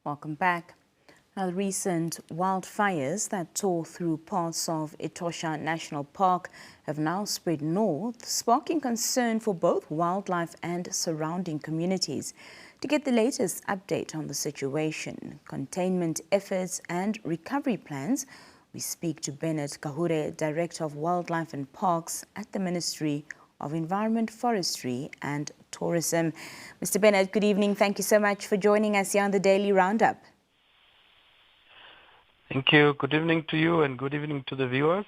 Welcome back. Now, recent wildfires that tore through parts of Etosha National Park have now spread north, sparking concern for both wildlife and surrounding communities. To get the latest update on the situation, containment efforts and recovery plans, we speak to Bennet, Kahuure, Director of Wildlife and Parks at the Ministry of Environment, Forestry and Tourism. Mr. Bennet, good evening. Thank you so much for joining us here on the Daily Roundup. Thank you. Good evening to you and good evening to the viewers.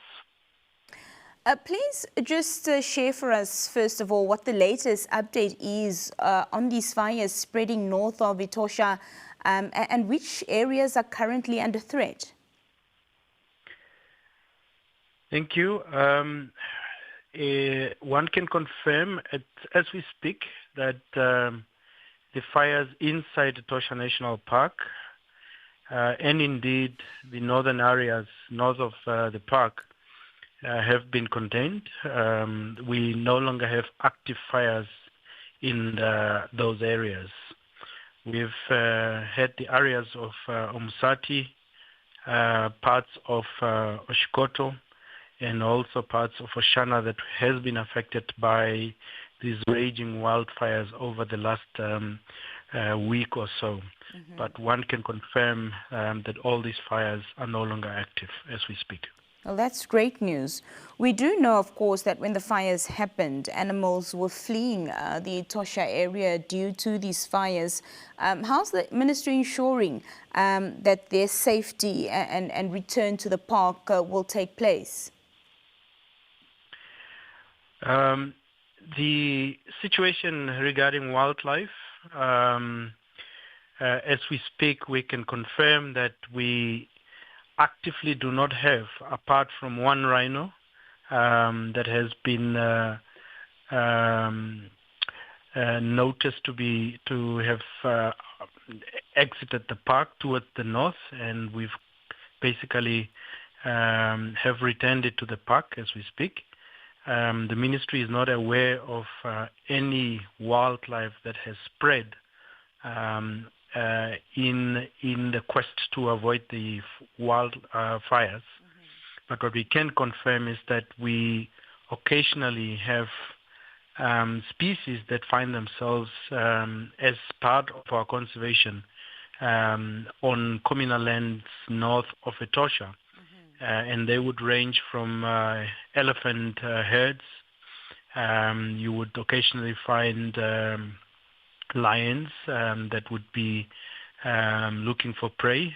Please just share for us, first of all, what the latest update is on these fires spreading north of Etosha and which areas are currently under threat. Thank you. One can confirm as we speak that the fires inside Etosha National Park and indeed the northern areas north of the park have been contained. We no longer have active fires in those areas. We've had the areas of Omusati, parts of Oshikoto, and also parts of Oshana that has been affected by these raging wildfires over the last week or so. But one can confirm that all these fires are no longer active as we speak. Well, that's great news. We do know, of course, that when the fires happened, animals were fleeing the Etosha area due to these fires. How's the ministry ensuring that their safety and return to the park will take place? The situation regarding wildlife, as we speak, we can confirm that we actively do not have, apart from one rhino that has been noticed to have exited the park towards the north, and we've basically have returned it to the park as we speak. The ministry is not aware of any wildlife that has spread in the quest to avoid the wildfires. But what we can confirm is that we occasionally have species that find themselves as part of our conservation on communal lands north of Etosha. And they would range from elephant herds. You would occasionally find lions that would be looking for prey,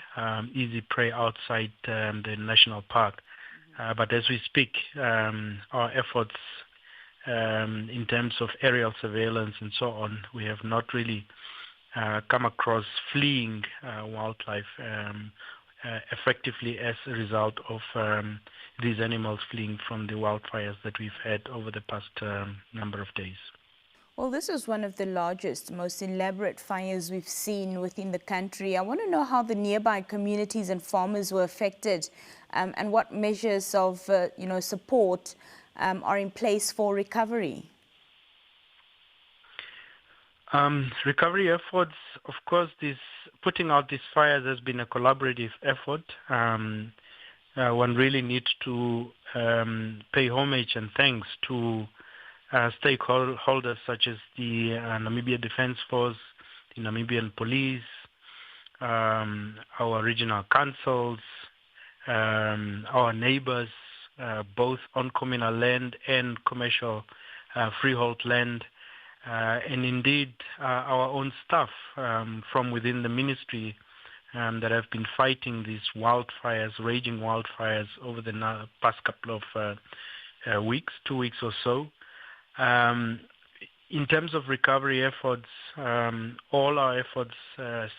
easy prey outside the national park. But as we speak, our efforts in terms of aerial surveillance and so on, we have not really come across fleeing wildlife effectively as a result of these animals fleeing from the wildfires that we've had over the past number of days. Well, this is one of the largest, most elaborate fires we've seen within the country. I want to know how the nearby communities and farmers were affected and what measures of support are in place for recovery. Recovery efforts, of course, putting out these fires has been a collaborative effort. One really needs to pay homage and thanks to stakeholders such as the Namibia Defence Force, the Namibian Police, our regional councils, our neighbours, both on communal land and commercial freehold land. And indeed, our own staff from within the ministry that have been fighting these wildfires, raging wildfires over the past couple of weeks, 2 weeks or so. In terms of recovery efforts, all our efforts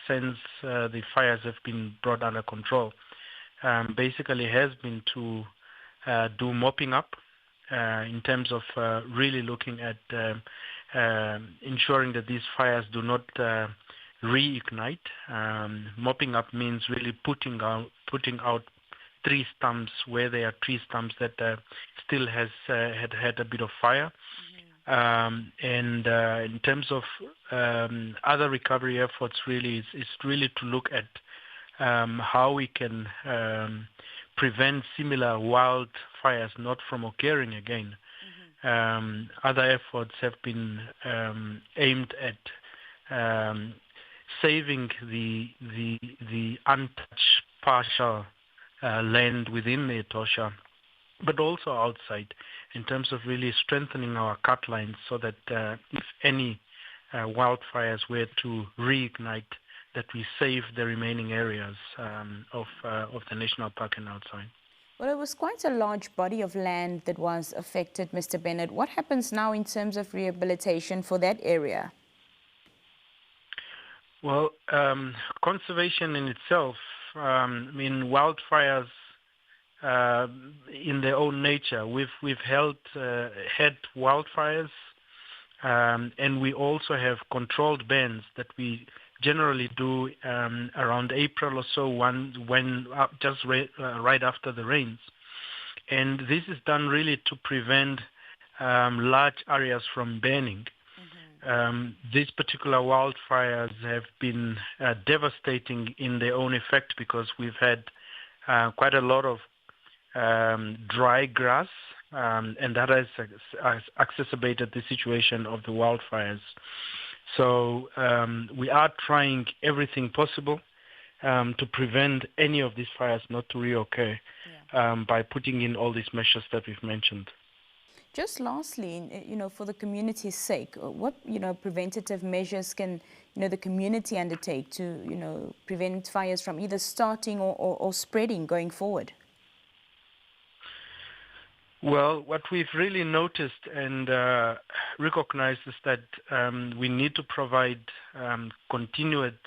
since the fires have been brought under control basically has been to do mopping up in terms of really looking at ensuring that these fires do not reignite. Mopping up means really putting out tree stumps where there are tree stumps that still had a bit of fire, In terms of other recovery efforts, really, is really to look at how we can prevent similar wildfires not from occurring again. Other efforts have been aimed at saving the untouched partial land within the Etosha, but also outside, in terms of really strengthening our cut lines so that if any wildfires were to reignite, that we save the remaining areas of the national park and outside. Well, it was quite a large body of land that was affected, Mr. Bennet. What happens now in terms of rehabilitation for that area? Well, conservation in itself, wildfires in their own nature. We've had wildfires, and we also have controlled burns that we generally do around April or so, right after the rains. And this is done really to prevent large areas from burning. These particular wildfires have been devastating in their own effect because we've had quite a lot of dry grass, and that has exacerbated the situation of the wildfires. So we are trying everything possible to prevent any of these fires not to reoccur by putting in all these measures that we've mentioned. Just lastly, for the community's sake, what, preventative measures can, the community undertake to, prevent fires from either starting or spreading going forward? Well, what we've really noticed and recognized is that we need to provide continued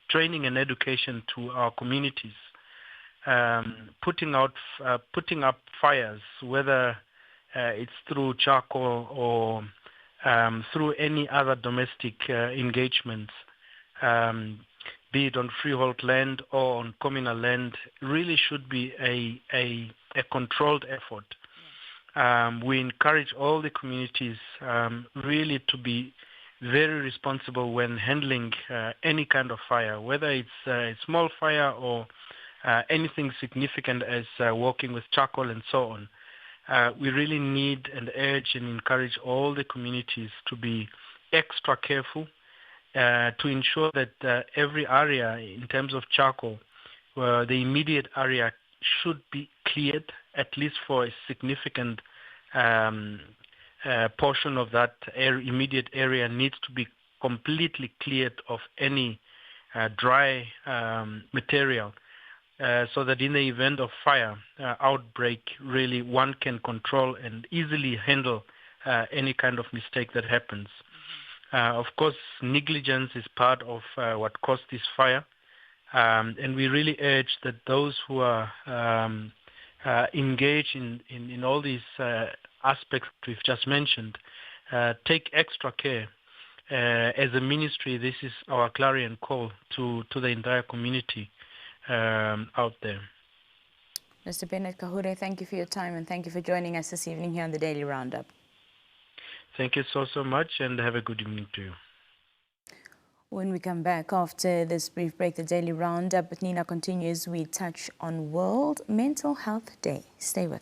training and education to our communities. Putting up fires, whether it's through charcoal or through any other domestic engagements, be it on freehold land or on communal land, really should be a controlled effort. We encourage all the communities really to be very responsible when handling any kind of fire, whether it's a small fire or anything significant as working with charcoal and so on. We really need and urge and encourage all the communities to be extra careful to ensure that every area in terms of charcoal, the immediate area should be cleared, at least for a significant portion of that immediate area needs to be completely cleared of any dry material. So that in the event of fire outbreak, really one can control and easily handle any kind of mistake that happens. Of course, negligence is part of what caused this fire, and we really urge that those who are engaged in all these aspects we've just mentioned take extra care. As a ministry, this is our clarion call to the entire community out there. Mr. Bennet, Kahuure, thank you for your time and thank you for joining us this evening here on the Daily Roundup. Thank you so much and have a good evening to you. When we come back after this brief break, the Daily Roundup with Nina continues. We touch on World Mental Health Day. Stay with us.